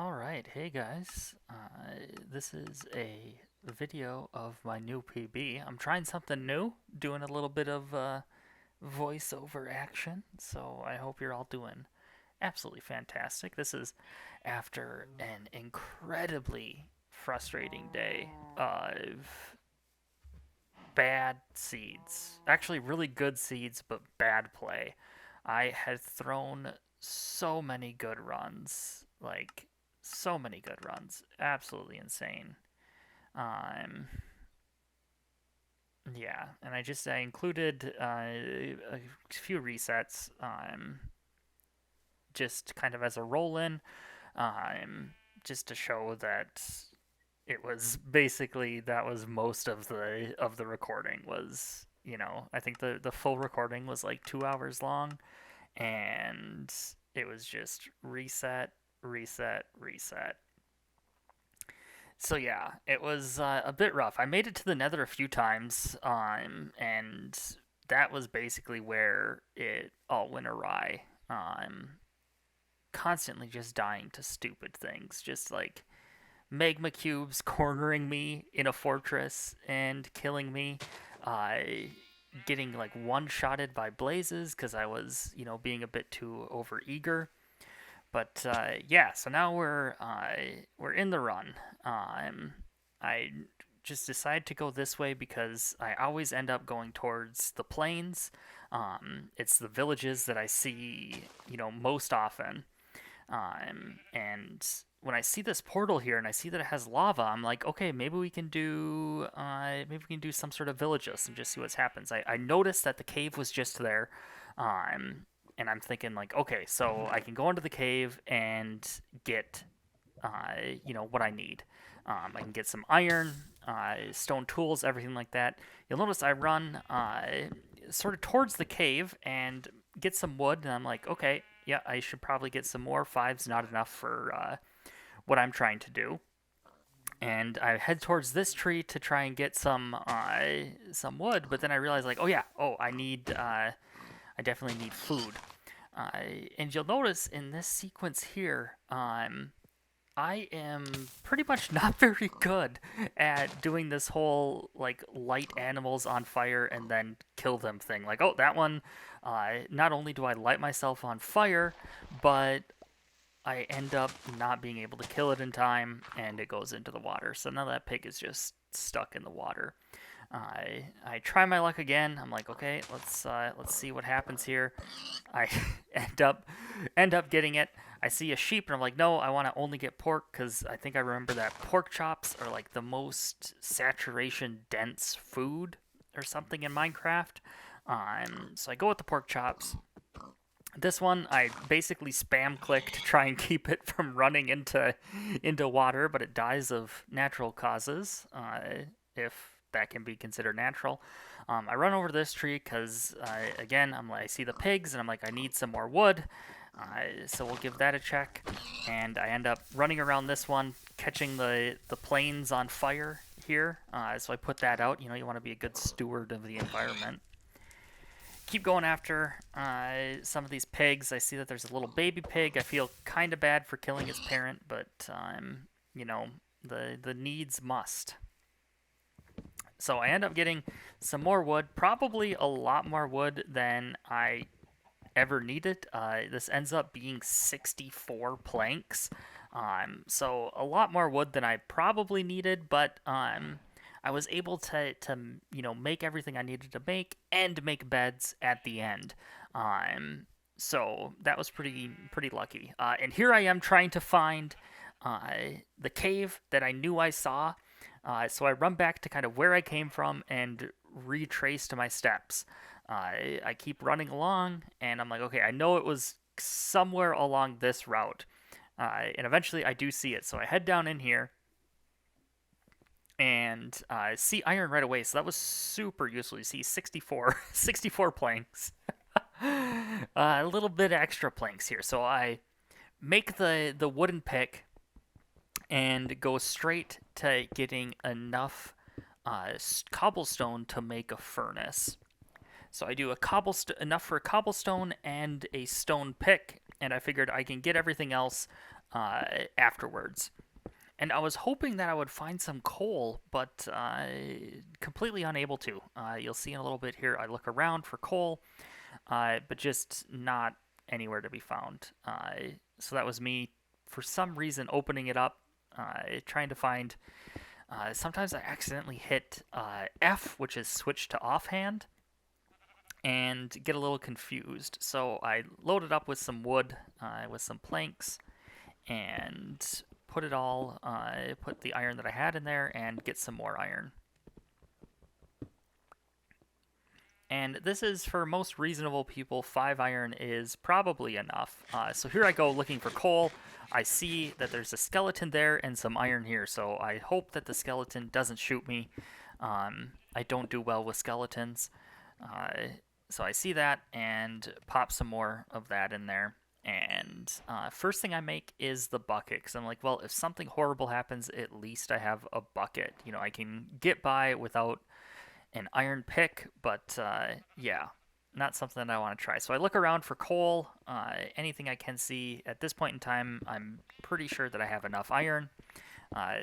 Alright, hey guys. This is a video of my new PB. I'm trying something new, doing a little bit of voiceover action, so I hope you're all doing absolutely fantastic. This is after an incredibly frustrating day of bad seeds. Actually, really good seeds, but bad play. I had thrown so many good runs, like so many good runs, absolutely insane. Um, yeah, and I included a few resets, just kind of as a roll in, just to show that it was basically that was most of the recording was, I think the full recording was like 2 hours long, and it was just reset, reset, reset. So yeah, it was a bit rough. I made it to the Nether a few times, and that was basically where it all went awry. Constantly just dying to stupid things, just like magma cubes cornering me in a fortress and killing me. I getting like one-shotted by blazes because I was, being a bit too overeager. But yeah, so now we're in the run. I just decided to go this way because I always end up going towards the plains. It's the villages that I see, most often. And when I see this portal here and I see that it has lava, I'm like, okay, maybe we can do some sort of villages and just see what happens. I noticed that the cave was just there, and I'm thinking like, okay, so I can go into the cave and get, what I need. I can get some iron, stone tools, everything like that. You'll notice I run sort of towards the cave and get some wood, and I'm like, okay, yeah, I should probably get some more. Five's not enough for what I'm trying to do. And I head towards this tree to try and get some wood, but then I realize like, oh yeah, I definitely need food. And you'll notice in this sequence here, I am pretty much not very good at doing this whole like light animals on fire and then kill them thing. Like, oh, that one, not only do I light myself on fire, but I end up not being able to kill it in time, and it goes into the water. So now that pig is just stuck in the water. I try my luck again. I'm like, okay, let's see what happens here. I end up getting it. I see a sheep, and I'm like, no, I want to only get pork because I think I remember that pork chops are like the most saturation dense food or something in Minecraft. So I go with the pork chops. This one, I basically spam click to try and keep it from running into water, but it dies of natural causes, if that can be considered natural. I run over to this tree because, again, I see the pigs, and I'm like, I need some more wood. So we'll give that a check, and I end up running around this one, catching the plains on fire here. So I put that out. You want to be a good steward of the environment. Keep going after some of these pigs. I see that there's a little baby pig. I feel kind of bad for killing his parent, but the needs must. So I end up getting some more wood, probably a lot more wood than I ever needed. This ends up being 64 planks. So a lot more wood than I probably needed, but I was able to make everything I needed to make and make beds at the end. So that was pretty lucky. And here I am trying to find the cave that I knew I saw. So I run back to kind of where I came from and retrace to my steps. I keep running along, and I'm like, okay, I know it was somewhere along this route. And eventually I do see it. So I head down in here and see iron right away. So that was super useful. You see 64 planks. A little bit extra planks here. So I make the wooden pick and go straight to getting enough cobblestone to make a furnace. So I do enough for a cobblestone and a stone pick, and I figured I can get everything else afterwards. And I was hoping that I would find some coal, but completely unable to. You'll see in a little bit here, I look around for coal, but just not anywhere to be found. So that was me, for some reason, opening it up, trying to find. Sometimes I accidentally hit F, which is switch to offhand, and get a little confused. So I loaded up with some wood, with some planks, and put it all, put the iron that I had in there, and get some more iron. And this is, for most reasonable people, 5 iron is probably enough. So here I go looking for coal. I see that there's a skeleton there and some iron here, so I hope that the skeleton doesn't shoot me. I don't do well with skeletons. So I see that and pop some more of that in there. And first thing I make is the bucket, because I'm like, well, if something horrible happens, at least I have a bucket. You know, I can get by without an iron pick, but yeah, not something that I want to try. So I look around for coal, anything I can see. At this point in time, I'm pretty sure that I have enough iron.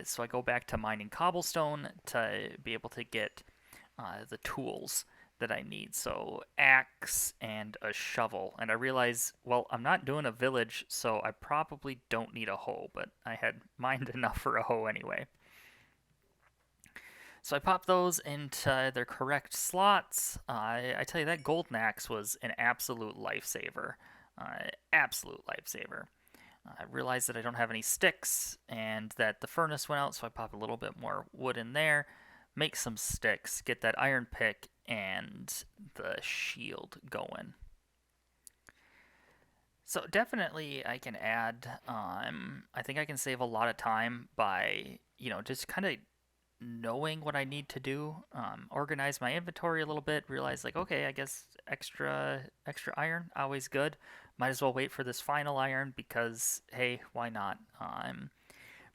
So I go back to mining cobblestone to be able to get the tools that I need. So axe and a shovel. And I realize, well, I'm not doing a village, so I probably don't need a hoe, but I had mined enough for a hoe anyway. So I pop those into their correct slots. I tell you, that golden axe was an absolute lifesaver. Absolute lifesaver. I realized that I don't have any sticks and that the furnace went out, so I pop a little bit more wood in there, make some sticks, get that iron pick, and the shield going. So definitely I can add, I think I can save a lot of time by, just kind of knowing what I need to do, organize my inventory a little bit, realize like, okay, I guess extra iron, always good. Might as well wait for this final iron because, hey, why not?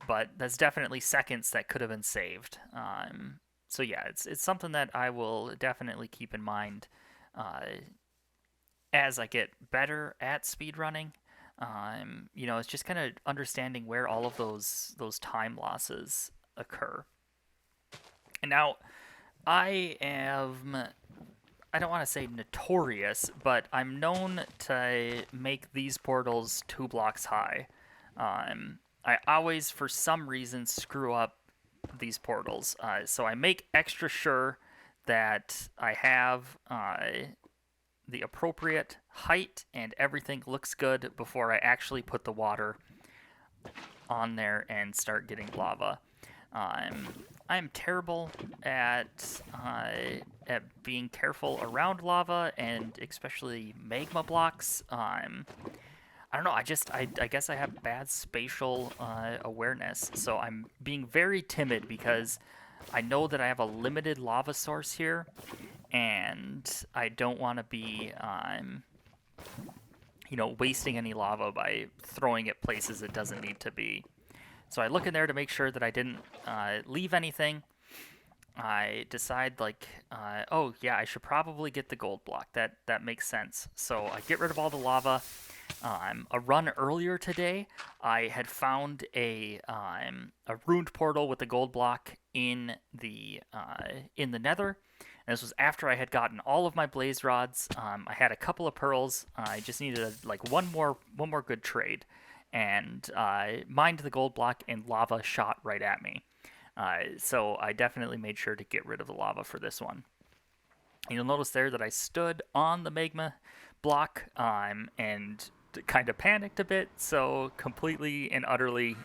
But that's definitely seconds that could have been saved. So yeah, it's something that I will definitely keep in mind as I get better at speedrunning. It's just kind of understanding where all of those time losses occur. And now, I don't want to say notorious, but I'm known to make these portals 2 blocks high. I always, for some reason, screw up these portals. So I make extra sure that I have the appropriate height and everything looks good before I actually put the water on there and start getting lava. I'm terrible at being careful around lava and especially magma blocks. I don't know. I guess I have bad spatial awareness, so I'm being very timid because I know that I have a limited lava source here, and I don't want to be wasting any lava by throwing it places it doesn't need to be. So I look in there to make sure that I didn't leave anything. I decide oh yeah, I should probably get the gold block. That makes sense. So I get rid of all the lava. A run earlier today, I had found a ruined portal with the gold block in the Nether. And this was after I had gotten all of my blaze rods. I had a couple of pearls. I just needed one more good trade. And mined the gold block, and lava shot right at me. So I definitely made sure to get rid of the lava for this one. And you'll notice there that I stood on the magma block and kind of panicked a bit, so completely and utterly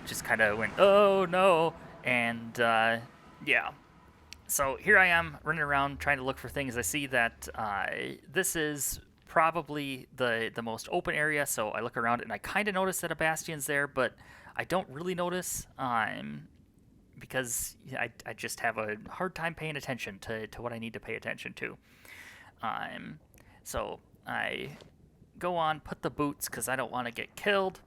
just kind of went, oh no, and yeah. So here I am running around trying to look for things. I see that this is probably the most open area, so I look around and I kind of notice that a bastion's there, but I don't really notice because I just have a hard time paying attention to what I need to pay attention to. So I go on, put the boots because I don't want to get killed.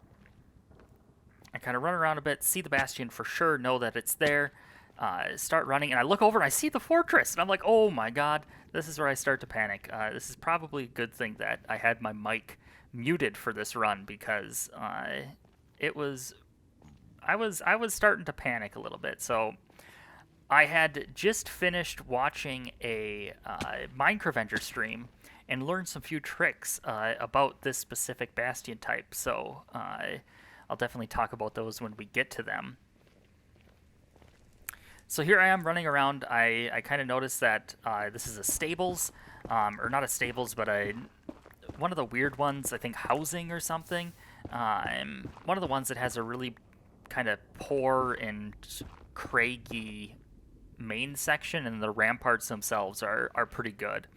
I kind of run around a bit, see the bastion for sure, know that it's there. start running, and I look over and I see the fortress, and I'm like, oh my god, this is where I start to panic. This is probably a good thing that I had my mic muted for this run, because it was I was starting to panic a little bit. So I had just finished watching a Minecraft stream and learned some few tricks about this specific bastion type. So I'll definitely talk about those when we get to them. So here I am running around. I kind of noticed that this is a stables, or not a stables, but one of the weird ones, I think housing or something. One of the ones that has a really kind of poor and craggy main section, and the ramparts themselves are pretty good.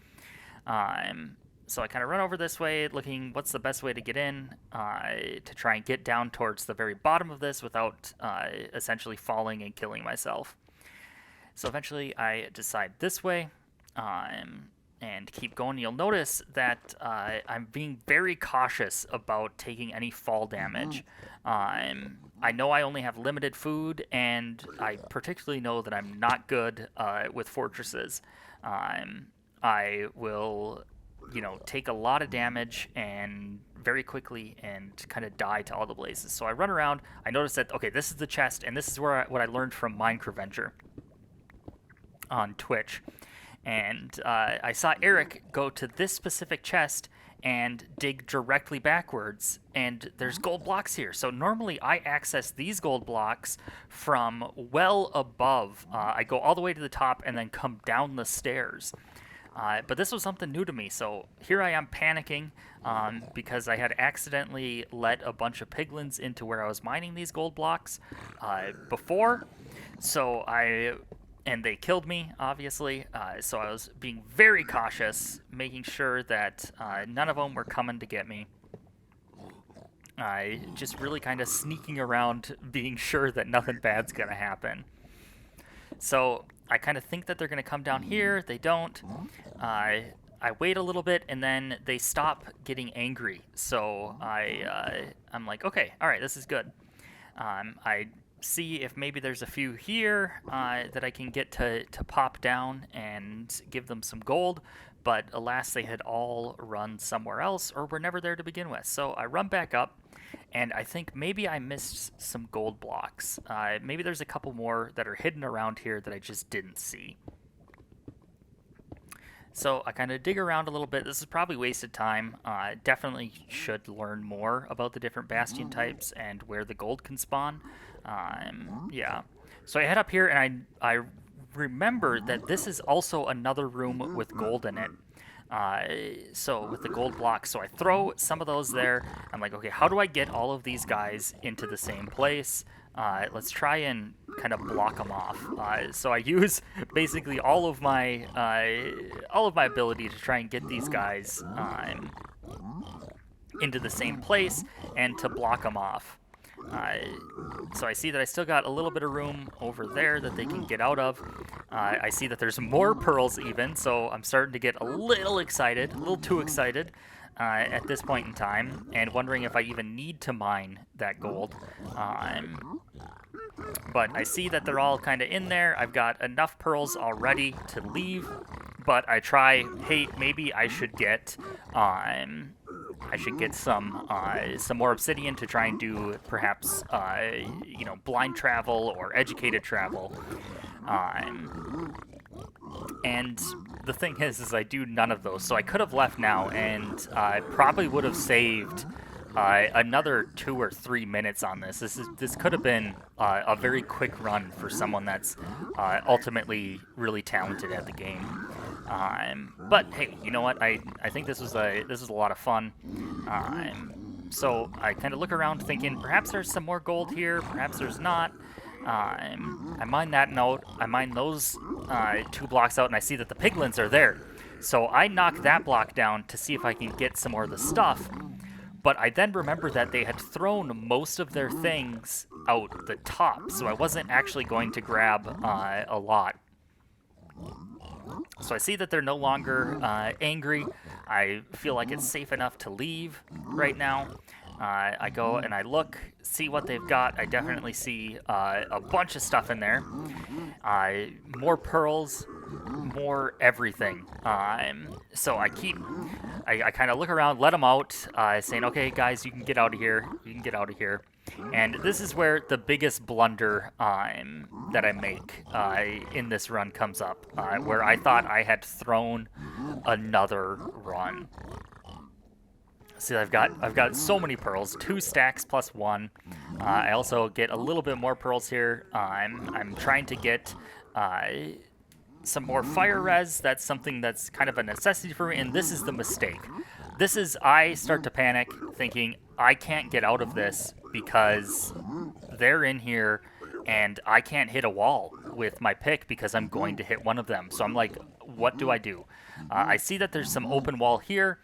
So I kind of run over this way, looking what's the best way to get in, to try and get down towards the very bottom of this without essentially falling and killing myself. So eventually I decide this way, and keep going. You'll notice that I'm being very cautious about taking any fall damage. I know I only have limited food, and I particularly know that I'm not good with fortresses. I will, take a lot of damage and very quickly and kind of die to all the blazes. So I run around. I notice that, okay, this is the chest, and this is what I learned from Minecraft on Twitch. And I saw Eric go to this specific chest and dig directly backwards, and there's gold blocks here. So normally I access these gold blocks from well above. I go all the way to the top and then come down the stairs. But this was something new to me, so here I am panicking because I had accidentally let a bunch of piglins into where I was mining these gold blocks before. And they killed me, obviously, so I was being very cautious, making sure that none of them were coming to get me. Just really kind of sneaking around, being sure that nothing bad's going to happen. So I kind of think that they're going to come down here. They don't. I wait a little bit, and then they stop getting angry. So I'm like, okay, all right, this is good. I see if maybe there's a few here that I can get to pop down and give them some gold, but alas, they had all run somewhere else or were never there to begin with. So I run back up, and I think maybe I missed some gold blocks. Maybe there's a couple more that are hidden around here that I just didn't see. So I kind of dig around a little bit. This is probably wasted time. Definitely should learn more about the different bastion types and where the gold can spawn. Yeah. So I head up here, and I remember that this is also another room with gold in it. So with the gold blocks. So I throw some of those there. I'm like, okay, how do I get all of these guys into the same place? Let's try and kind of block them off. So I use basically all of my ability to try and get these guys into the same place and to block them off. So I see that I still got a little bit of room over there that they can get out of. I see that there's more pearls even, so I'm starting to get a little excited, a little too excited at this point in time, and wondering if I even need to mine that gold. But I see that they're all kind of in there. I've got enough pearls already to leave, but I try, hey, maybe I should get some more obsidian to try and do perhaps blind travel or educated travel. And the thing is I do none of those, so I could have left now, and I probably would have saved another 2 or 3 minutes on this. This could have been a very quick run for someone that's ultimately really talented at the game. But hey, you know what? I think this was a lot of fun. So I kind of look around thinking perhaps there's some more gold here, perhaps there's not. I mine that note. I mine those 2 blocks out, and I see that the piglins are there. So I knock that block down to see if I can get some more of the stuff. But I then remember that they had thrown most of their things out the top, so I wasn't actually going to grab a lot. So I see that they're no longer angry. I feel like it's safe enough to leave right now. I go and I look, see what they've got. I definitely see a bunch of stuff in there. More pearls, more everything. So I kind of look around, let them out, saying, okay, guys, you can get out of here. You can get out of here. And this is where the biggest blunder that I make in this run comes up, where I thought I had thrown another run. See, I've got so many pearls, 2 stacks plus 1. I also get a little bit more pearls here. I'm trying to get some more fire res. That's something that's kind of a necessity for me, and this is the mistake. I start to panic, thinking I can't get out of this because they're in here, and I can't hit a wall with my pick because I'm going to hit one of them. So I'm like, what do I do? I see that there's some open wall here.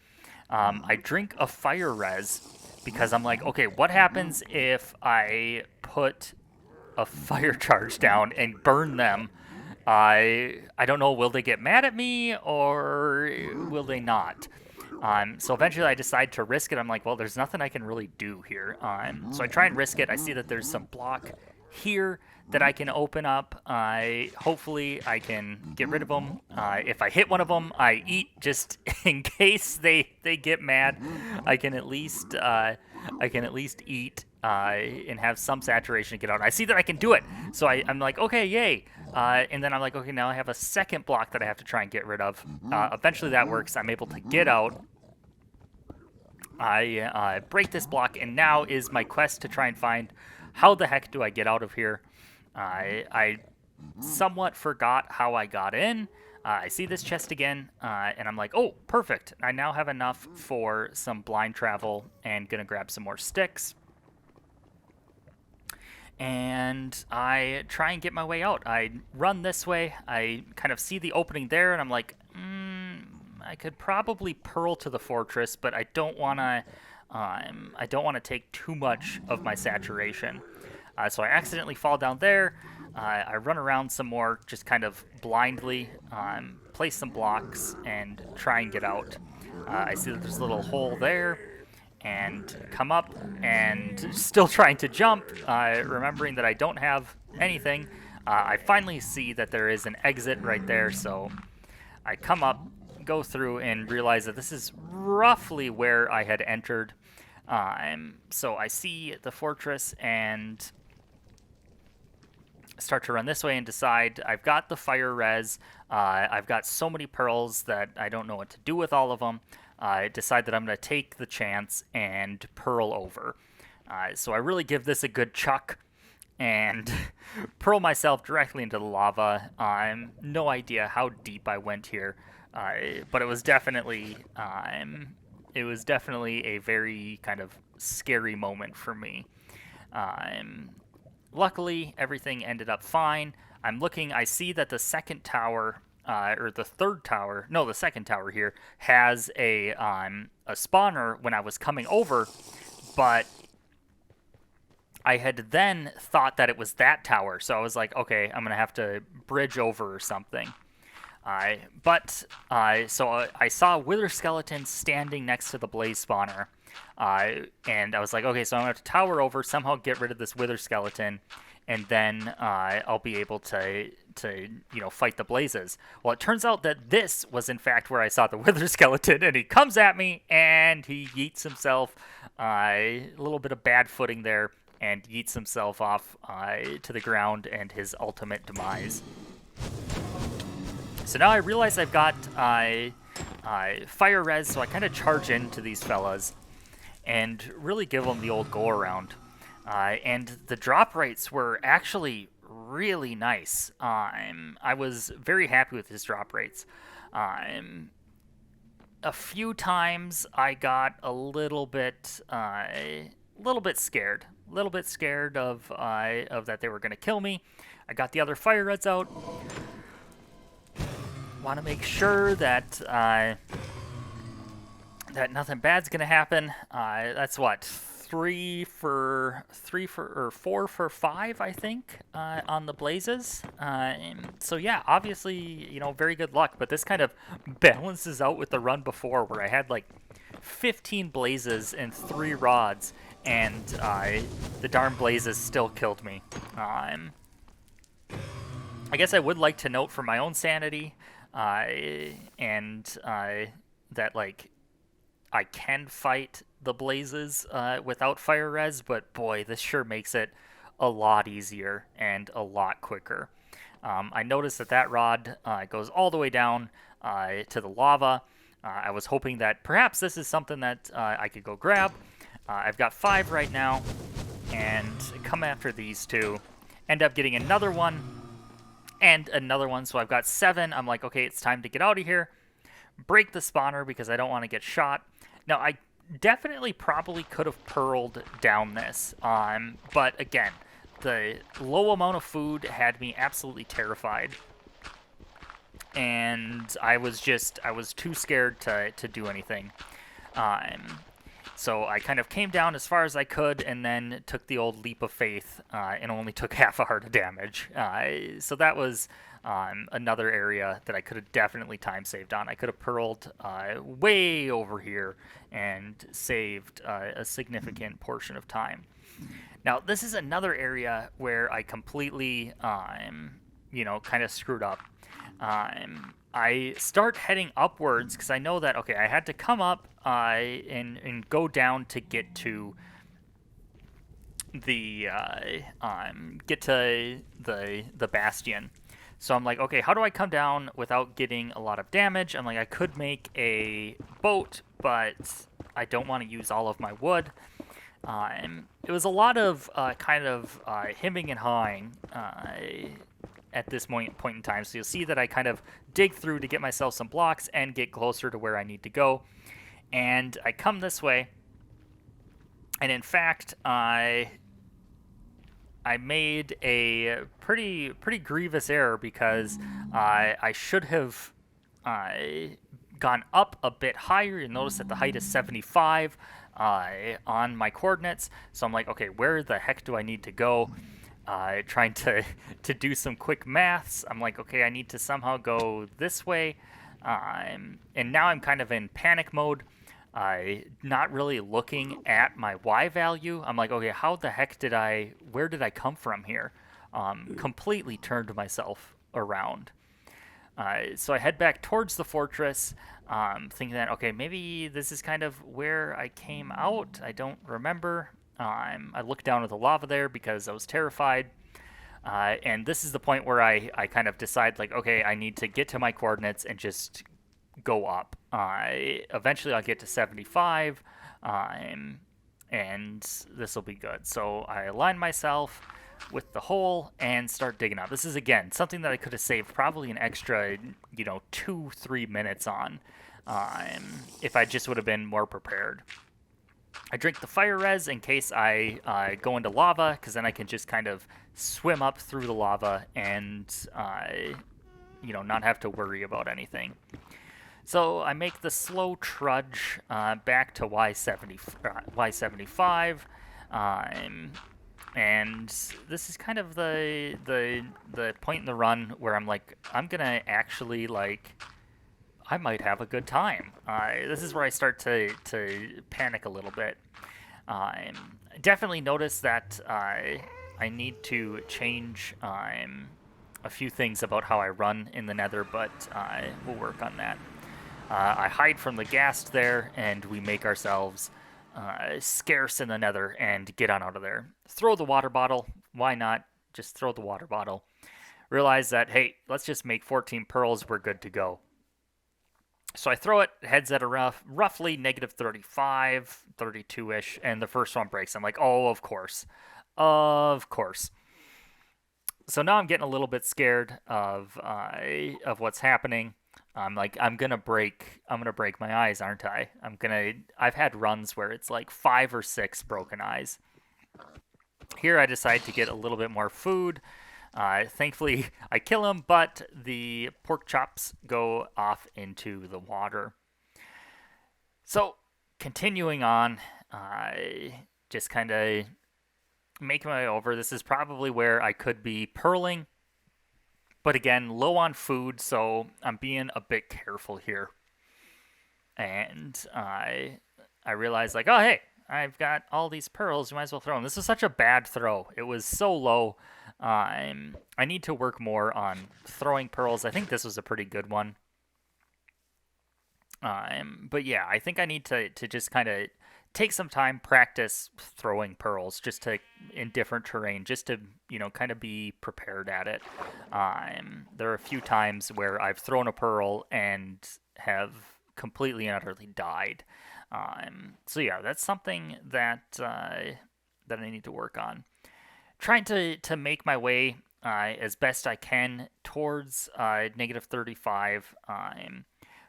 I drink a fire res because I'm like, okay, what happens if I put a fire charge down and burn them? I don't know, will they get mad at me or will they not? So eventually I decide to risk it. I'm like, well, there's nothing I can really do here. So I try and risk it. I see that there's some block here that I can open up. Hopefully I can get rid of them. If I hit one of them, I eat just in case they get mad. I can at least eat and have some saturation to get out. I see that I can do it, so I'm like, okay, yay. And then I'm like, okay, now I have a second block that I have to try and get rid of. Eventually that works. I'm able to get out. I break this block, and now is my quest to try and find how the heck do I get out of here. I somewhat forgot how I got in. I see this chest again, and I'm like, oh, perfect. I now have enough for some blind travel and gonna grab some more sticks. And I try and get my way out. I run this way. I kind of see the opening there, and I'm like, I could probably pearl to the fortress, but I don't want to take too much of my saturation. So I accidentally fall down there. I run around some more, just kind of blindly, place some blocks, and try and get out. I see that there's a little hole there, and come up, and still trying to jump, remembering that I don't have anything. I finally see that there is an exit right there, so I come up, go through, and realize that this is roughly where I had entered. So I see the fortress and start to run this way and decide I've got the fire res. I've got so many pearls that I don't know what to do with all of them. I decide that I'm going to take the chance and pearl over. So I really give this a good chuck and pearl myself directly into the lava. No idea how deep I went here, but it was definitely a very kind of scary moment for me. Luckily, everything ended up fine. I'm looking, I see that the second tower, or the third tower, no, the second tower here, has a spawner when I was coming over, but I had then thought that it was that tower, so I was like, okay, I'm going to have to bridge over or something. So I saw a wither skeleton standing next to the blaze spawner, and I was like, okay, so I'm going to have to tower over, somehow get rid of this wither skeleton, and then I'll be able to fight the blazes. Well, it turns out that this was in fact where I saw the wither skeleton, and he comes at me, and he yeets himself, a little bit of bad footing there, and yeets himself off to the ground, and his ultimate demise. So now I realize I've got fire res, so I kind of charge into these fellas and really give them the old go-around. And the drop rates were actually really nice. I was very happy with his drop rates. A few times I got a little bit scared. A little bit scared of that they were going to kill me. I got the other fire reds out. Want to make sure that that nothing bad's gonna happen. That's what, 4 for 5, I think, on the blazes. So yeah, obviously, very good luck. But this kind of balances out with the run before, where I had like 15 blazes and 3 rods, and the darn blazes still killed me. I guess I would like to note for my own sanity, and that like I can fight the blazes without fire res, but boy, this sure makes it a lot easier and a lot quicker. I noticed that that rod goes all the way down to the lava. I was hoping that perhaps this is something that I could go grab. I've got 5 right now, and come after these 2. End up getting another one, and another one, so I've got 7. I'm like, okay, it's time to get out of here. Break the spawner because I don't want to get shot. Now, I definitely probably could have pearled down this, but again, the low amount of food had me absolutely terrified. And I was too scared to do anything. So I kind of came down as far as I could and then took the old leap of faith and only took half a heart of damage. So that was another area that I could have definitely time saved on. I could have pearled way over here and saved a significant portion of time. Now, this is another area where I completely, kind of screwed up. I start heading upwards because I know that, okay, I had to come up and go down to get to the bastion. So I'm like, okay, how do I come down without getting a lot of damage? I'm like, I could make a boat, but I don't want to use all of my wood. It was a lot of hemming and hawing at this point in time. So you'll see that I kind of dig through to get myself some blocks and get closer to where I need to go. And I come this way, and in fact, I made a pretty grievous error because I should have gone up a bit higher. You'll notice that the height is 75 on my coordinates. So I'm like, okay, where the heck do I need to go? Trying to do some quick maths. I'm like, okay, I need to somehow go this way. And now I'm kind of in panic mode. Not really looking at my Y value. I'm like, okay, where did I come from here? Completely turned myself around. So I head back towards the fortress, thinking that, okay, maybe this is kind of where I came out. I don't remember. I looked down at the lava there because I was terrified. And this is the point where I kind of decide, like, okay, I need to get to my coordinates and just go up. Eventually I'll get to 75, and this will be good. So I align myself with the hole and start digging up. This is, again, something that I could have saved probably an extra, 2-3 minutes on, if I just would have been more prepared. I drink the fire res in case I go into lava, because then I can just kind of swim up through the lava and, not have to worry about anything. So I make the slow trudge back to Y75, and this is kind of the point in the run where I'm like, I'm gonna actually, like, I might have a good time. This is where I start to panic a little bit. Definitely notice that I need to change a few things about how I run in the nether, but we'll work on that. I hide from the ghast there, and we make ourselves scarce in the nether and get on out of there. Throw the water bottle. Why not? Just throw the water bottle. Realize that, hey, let's just make 14 pearls. We're good to go. So I throw it, heads at a roughly negative 35, 32-ish, and the first one breaks. I'm like, oh, of course. Of course. So now I'm getting a little bit scared of what's happening. I'm like, I'm gonna break my eyes, aren't I? I've had runs where it's like 5 or 6 broken eyes. Here I decide to get a little bit more food. Thankfully, I kill him, but the pork chops go off into the water. So, continuing on, just kind of making my way over. This is probably where I could be pearling, but again, low on food, so I'm being a bit careful here. And I realized like, oh hey, I've got all these pearls. You might as well throw them. This was such a bad throw. It was so low. I need to work more on throwing pearls. I think this was a pretty good one. But yeah, I think I need to just kind of take some time, practice throwing pearls, just to in different terrain, just to kind of be prepared at it. There are a few times where I've thrown a pearl and have completely and utterly died. So yeah, that's something that I need to work on. Trying to make my way as best I can towards negative 35.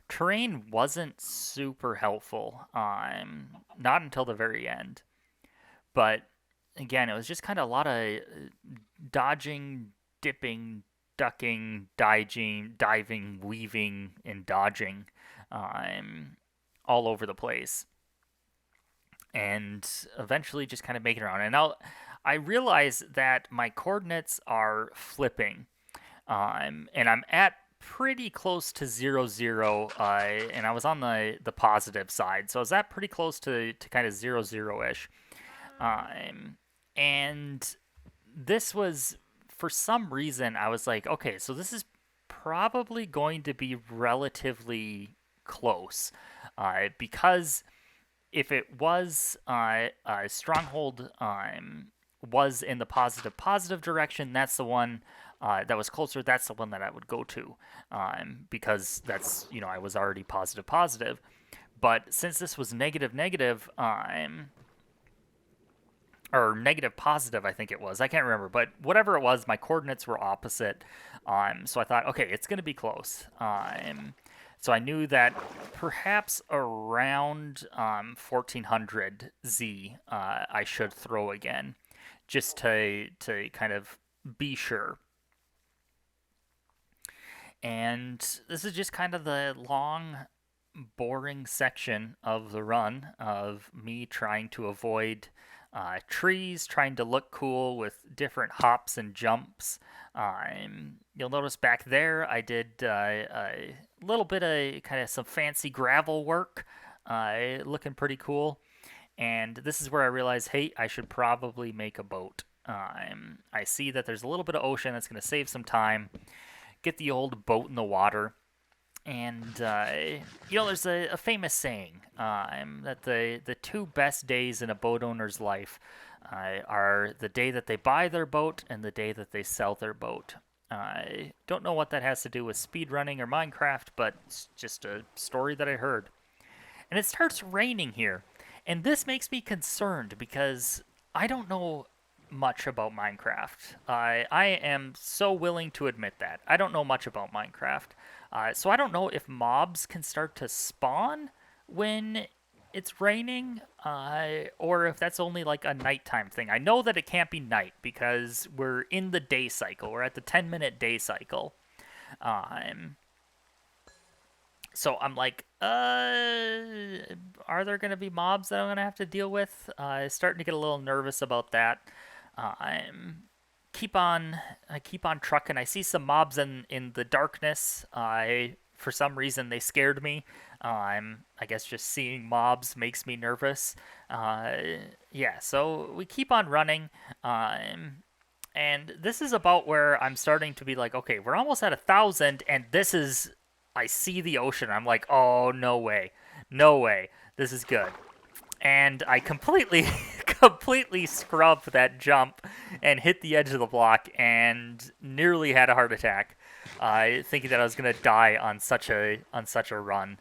Terrain wasn't super helpful, not until the very end. But again, it was just kind of a lot of dodging, dipping, ducking, diving, weaving, and dodging, all over the place, and eventually just kind of making it around. And I realize that my coordinates are flipping, and I'm at pretty close to 0, 0, and I was on the positive side, so I was at pretty close to kind of 0, 0 ish. And this was, for some reason, I was like, okay, so this is probably going to be relatively close, because if it was Stronghold was in the positive direction, that's the one that was closer. That's the one that I would go to, because that's I was already positive. But since this was negative negative, or negative positive, I think it was. I can't remember, but whatever it was, my coordinates were opposite. So I thought, okay, it's going to be close. So I knew that perhaps around 1400 Z, I should throw again, just to kind of be sure. And this is just kind of the long, boring section of the run of me trying to avoid trees, trying to look cool with different hops and jumps. You'll notice back there I did a little bit of kind of some fancy gravel work, looking pretty cool. And this is where I realized, hey, I should probably make a boat. I see that there's a little bit of ocean that's going to save some time. Get the old boat in the water. And, there's a famous saying that the two best days in a boat owner's life are the day that they buy their boat and the day that they sell their boat. I don't know what that has to do with speedrunning or Minecraft, but it's just a story that I heard. And it starts raining here. And this makes me concerned because I don't know much about Minecraft. I am so willing to admit that. I don't know much about Minecraft. So I don't know if mobs can start to spawn when it's raining, or if that's only like a nighttime thing. I know that it can't be night because we're in the day cycle. We're at the 10-minute day cycle. So I'm like, are there going to be mobs that I'm going to have to deal with? Starting to get a little nervous about that. I keep on trucking. I see some mobs in the darkness. For some reason they scared me. I guess just seeing mobs makes me nervous. Yeah, so we keep on running. And this is about where I'm starting to be like, okay, we're almost at 1,000, and this is, I see the ocean. I'm like, oh, no way. No way. This is good. And I completely scrubbed that jump and hit the edge of the block and nearly had a heart attack, thinking that I was going to die on such a run.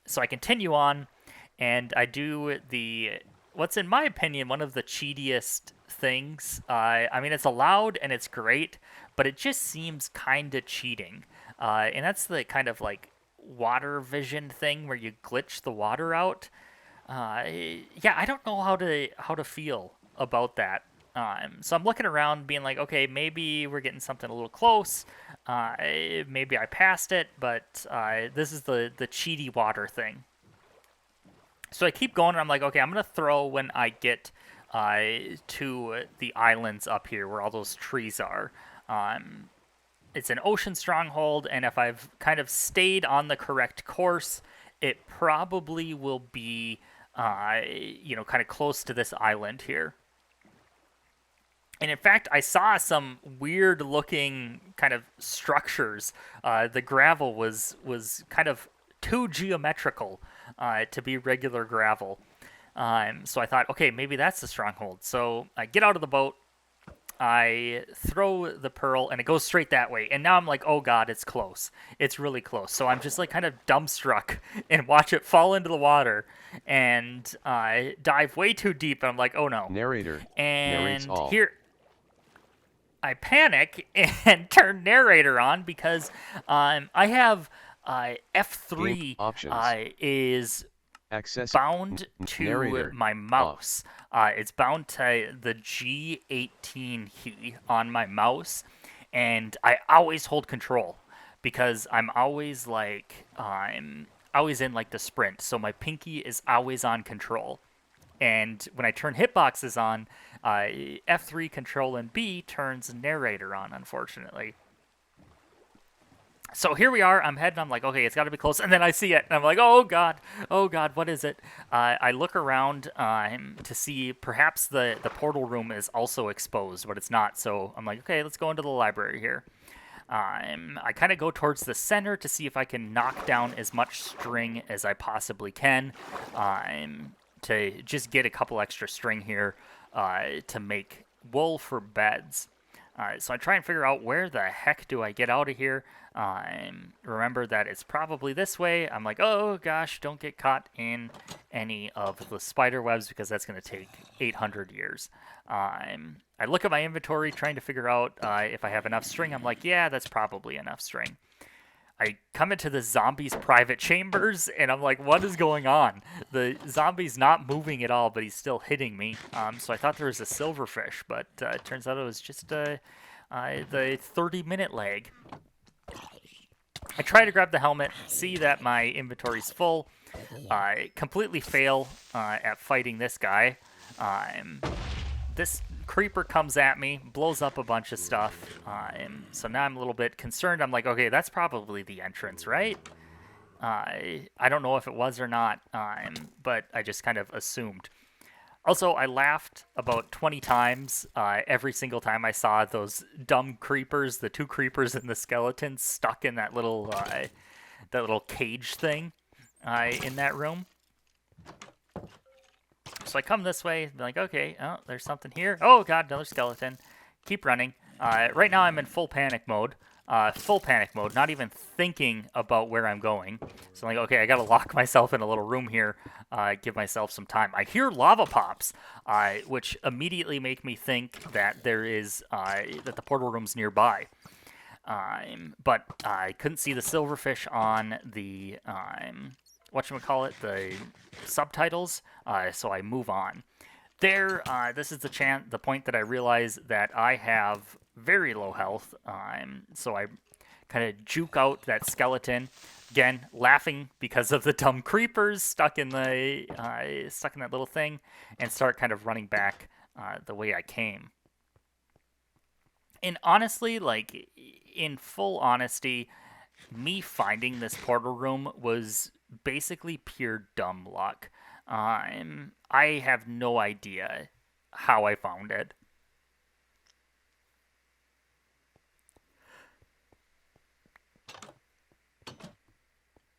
So I continue on, and I do what's in my opinion one of the cheatiest things. I mean, it's allowed and it's great, but it just seems kind of cheating. And that's the kind of like water vision thing where you glitch the water out. Yeah, I don't know how to feel about that. So I'm looking around, being like, okay, maybe we're getting something a little close. Maybe I passed it, but this is the cheaty water thing. So I keep going, and I'm like, okay, I'm gonna throw when I get to the islands up here where all those trees are. It's an ocean stronghold, and if I've kind of stayed on the correct course, it probably will be, kind of close to this island here. And in fact, I saw some weird looking kind of structures. The gravel was kind of too geometrical to be regular gravel. So I thought, okay, maybe that's the stronghold. So I get out of the boat, I throw the pearl, and it goes straight that way. And now I'm like, oh god, it's close. It's really close. So I'm just like kind of dumbstruck and watch it fall into the water and dive way too deep. And I'm like, oh no. Narrator. And all. here I panic and turn narrator on because I have F3 is bound to narrator. my mouse. It's bound to the G18 key on my mouse, and I always hold control because I'm always in like the sprint, so my pinky is always on control. And when I turn hitboxes on, F3 control and B turns narrator on, unfortunately. So here we are, I'm heading, I'm like, okay, it's got to be close, and then I see it, and I'm like, oh god, what is it? I look around to see perhaps the portal room is also exposed, but it's not, so I'm like, okay, let's go into the library here. I kind of go towards the center to see if I can knock down as much string as I possibly can, to just get a couple extra string here to make wool for beds. So I try and figure out where the heck do I get out of here. Remember that it's probably this way. I'm like, oh gosh, don't get caught in any of the spider webs because that's going to take 800 years. I look at my inventory trying to figure out if I have enough string. I'm like, yeah, that's probably enough string. I come into the zombie's private chambers, and I'm like, what is going on? The zombie's not moving at all, but he's still hitting me. So I thought there was a silverfish, but it turns out it was just the 30-minute lag. I try to grab the helmet, see that my inventory's full. I completely fail at fighting this guy. This creeper comes at me, blows up a bunch of stuff. So now I'm a little bit concerned. I'm like, okay, that's probably the entrance, right? I don't know if it was or not, but I just kind of assumed. Also, I laughed about 20 times every single time I saw those dumb creepers, the two creepers and the skeletons stuck in that little cage thing in that room. So I come this way, like, okay, oh, there's something here. Oh, God, another skeleton. Keep running. Right now I'm in full panic mode. Not even thinking about where I'm going. So I'm like, okay, I gotta lock myself in a little room here, give myself some time. I hear lava pops, which immediately make me think that that the portal room's nearby. But I couldn't see the silverfish on the, the subtitles, so I move on. This is the point that I realize that I have very low health, so I kind of juke out that skeleton, again, laughing because of the dumb creepers stuck in that little thing, and start kind of running back the way I came. And honestly, like, in full honesty, me finding this portal room was basically pure dumb luck. I have no idea how I found it.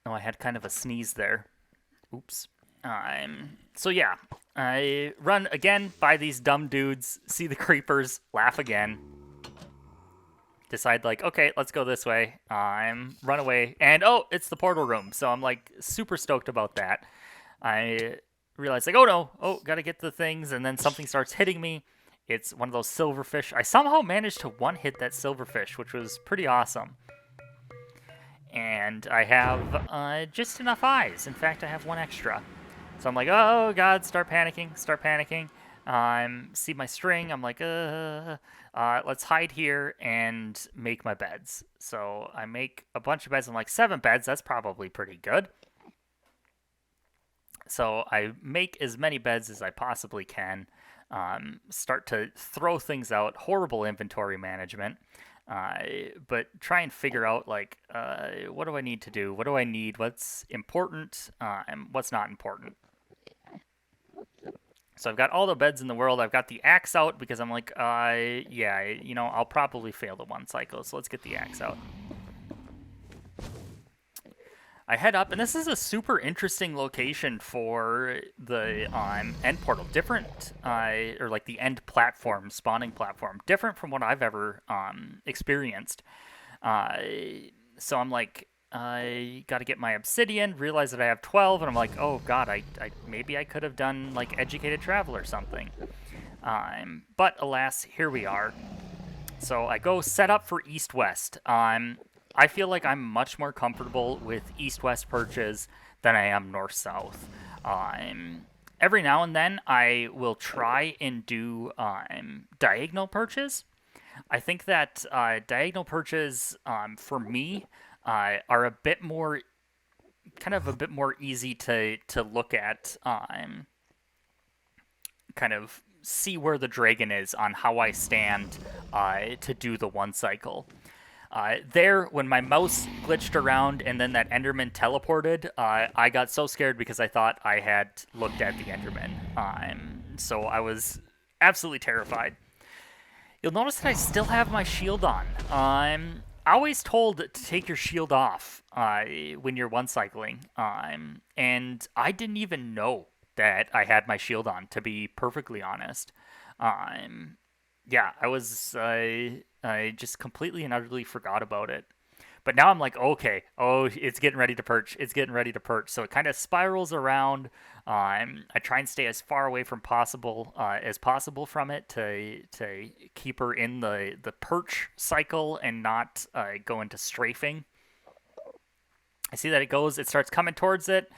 Oh, I had kind of a sneeze there. Oops. So yeah, I run again by these dumb dudes, see the creepers, laugh again. Decide, like, okay, let's go this way. Run away, and oh, it's the portal room. So I'm like super stoked about that. I realize, like, oh no, gotta get the things, and then something starts hitting me. It's one of those silverfish. I somehow managed to one-hit that silverfish, which was pretty awesome. And I have just enough eyes. In fact, I have one extra. So I'm like, oh god, start panicking. See my string. I'm like, let's hide here and make my beds. So I make a bunch of beds. I'm like, 7 beds. That's probably pretty good. So I make as many beds as I possibly can. Start to throw things out. Horrible inventory management. But try and figure out like what do I need to do? What do I need? What's important and what's not important? So I've got all the beds in the world. I've got the axe out because I'm like, yeah, I'll probably fail the one cycle. So let's get the axe out. I head up, and this is a super interesting location for the end portal. Different, or like the end platform, spawning platform. Different from what I've ever experienced. Uh, so I'm like, I got to get my obsidian, realize that I have 12, and I'm like, oh god, I maybe I could have done like educated travel or something. But alas, here we are. So I go set up for east-west. I feel like I'm much more comfortable with east-west perches than I am north-south. Every now and then I will try and do diagonal perches. I think that diagonal perches for me are a bit more, kind of a bit more easy to look at, kind of see where the dragon is on how I stand to do the one cycle. There, when my mouse glitched around and then that Enderman teleported, I got so scared because I thought I had looked at the Enderman. So I was absolutely terrified. You'll notice that I still have my shield on. I'm always told to take your shield off when you're one cycling, and I didn't even know that I had my shield on, to be perfectly honest. Yeah, I just completely and utterly forgot about it. But now I'm like, okay, oh, it's getting ready to perch. It's getting ready to perch. So it kind of spirals around. I try and stay as far away from as possible from it to keep her in the perch cycle and not go into strafing. I see that it starts coming towards it,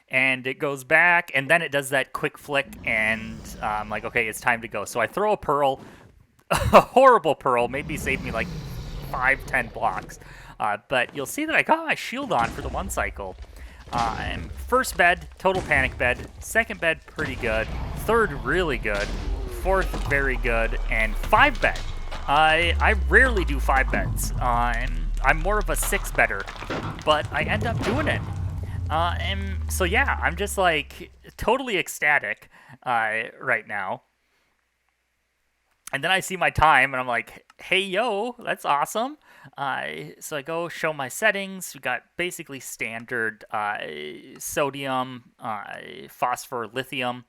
and it goes back, and then it does that quick flick, and I'm like, okay, it's time to go. So I throw a pearl, a horrible pearl, maybe saved me like 5-10 blocks. But you'll see that I got my shield on for the one cycle. First bed, total panic bed. Second bed, pretty good. Third, really good. Fourth, very good. And 5 bed. I rarely do 5 beds. I'm more of a 6 bedder, but I end up doing it. And so yeah, I'm just like totally ecstatic right now. And then I see my time, and I'm like, hey, yo, that's awesome. So I go show my settings. We got basically standard sodium, phosphor, lithium.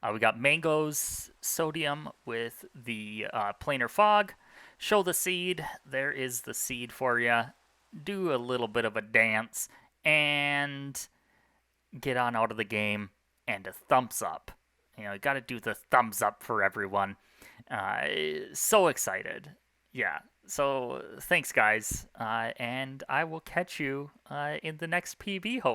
We got mangoes, sodium with the planar fog. Show the seed. There is the seed for you. Do a little bit of a dance, and get on out of the game, and a thumbs up. You got to do the thumbs up for everyone. So excited. Yeah. So thanks, guys. And I will catch you in the next PB, hopefully.